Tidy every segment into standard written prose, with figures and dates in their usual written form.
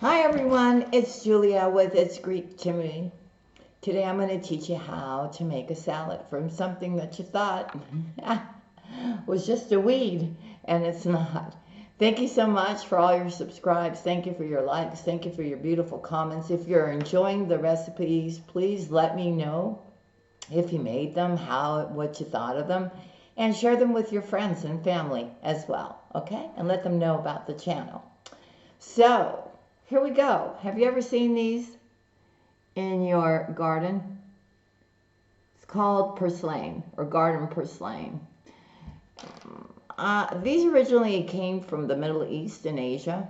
Hi everyone, it's Julia with It's Greek to Me. Today I'm going to teach you how to make a salad from something that you thought was just a weed, and it's not. Thank you so much for all your subscribes. Thank you for your likes. Thank you for your beautiful comments. If you're enjoying the recipes, please let me know if you made them, what you thought of them, and share them with your friends and family as well, okay? And let them know about the channel. So, here we go. Have you ever seen these in your garden? It's called Purslane or garden Purslane. These originally came from the Middle East and Asia.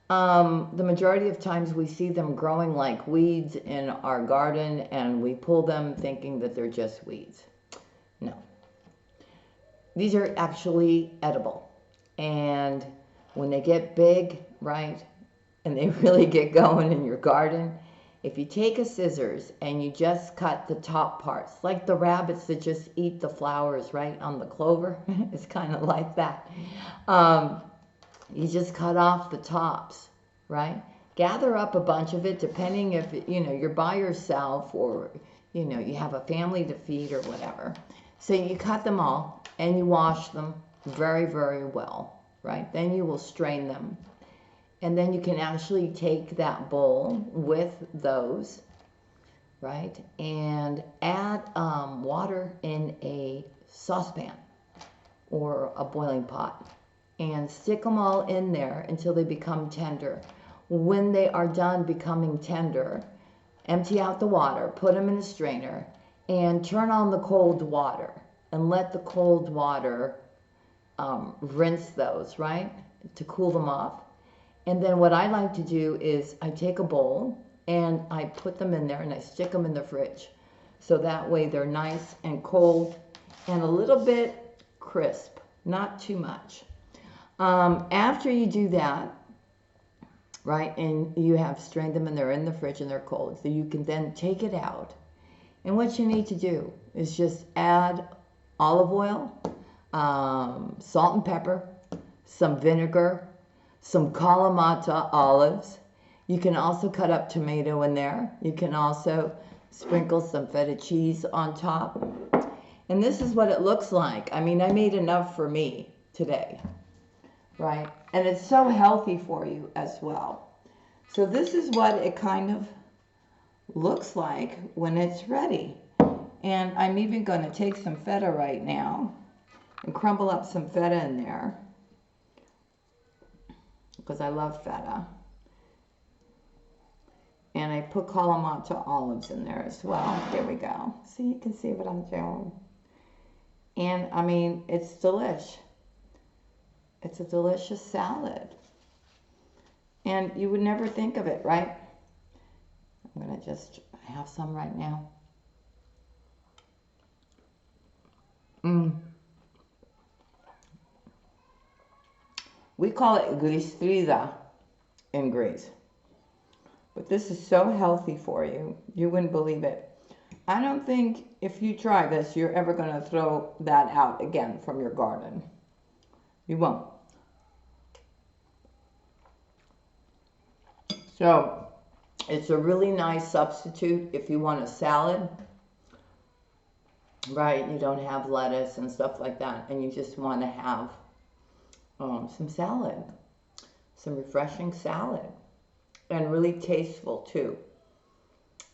The majority of times we see them growing like weeds in our garden and we pull them thinking that they're just weeds. No. These are actually edible. And when they get big, right, and they really get going in your garden, if you take a scissors and you just cut the top parts, like the rabbits that just eat the flowers, right, on the clover, it's kind of like that. You just cut off the tops, right? Gather up a bunch of it, depending if, you're by yourself or, you have a family to feed or whatever. So you cut them all and you wash them very, very well, right? Then you will strain them. And then you can actually take that bowl with those, right, and add water in a saucepan or a boiling pot and stick them all in there until they become tender. When they are done becoming tender, empty out the water, put them in a strainer, and turn on the cold water and let the cold water rinse those, right, to cool them off. And then what I like to do is I take a bowl and I put them in there and I stick them in the fridge. So that way they're nice and cold and a little bit crisp, not too much. After you do that, right, and you have strained them and they're in the fridge and they're cold, so you can then take it out. And what you need to do is just add olive oil, salt and pepper, some vinegar, some Kalamata olives. You can also cut up tomato in there. You can also sprinkle some feta cheese on top. And this is what it looks like. I mean, I made enough for me today, right? And it's so healthy for you as well. So this is what it kind of looks like when it's ready. And I'm even going to take some feta right now and crumble up some feta in there, because I love feta. And I put Kalamata olives in there as well. There we go. So you can see what I'm doing. And I mean, it's delish. It's a delicious salad. And you would never think of it, right? I'm going to just have some right now. We call it Glystrida in Greece. But this is so healthy for you, you wouldn't believe it. I don't think if you try this, you're ever going to throw that out again from your garden. You won't. So, it's a really nice substitute if you want a salad, right? You don't have lettuce and stuff like that, and you just want to have some salad, some refreshing salad, and really tasteful too,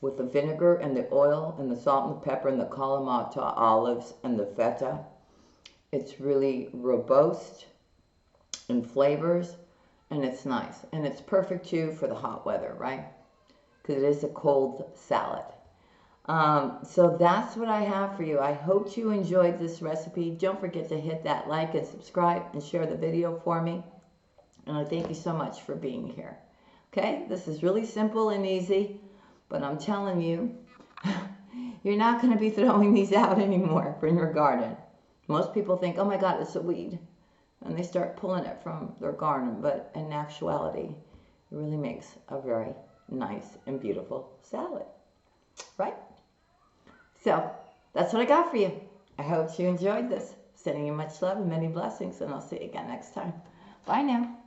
with the vinegar and the oil and the salt and the pepper and the Kalamata olives and the feta. It's really robust in flavors, and it's nice, and it's perfect too for the hot weather, right? Because it is a cold salad. So that's what I have for you. I hope you enjoyed this recipe. Don't forget to hit that like and subscribe and share the video for me. And I thank you so much for being here. Okay, this is really simple and easy, but I'm telling you, you're not going to be throwing these out anymore from your garden. Most people think, oh my God, it's a weed, and they start pulling it from their garden, but in actuality, it really makes a very nice and beautiful salad, right? So, that's what I got for you. I hope you enjoyed this. Sending you much love and many blessings, and I'll see you again next time. Bye now.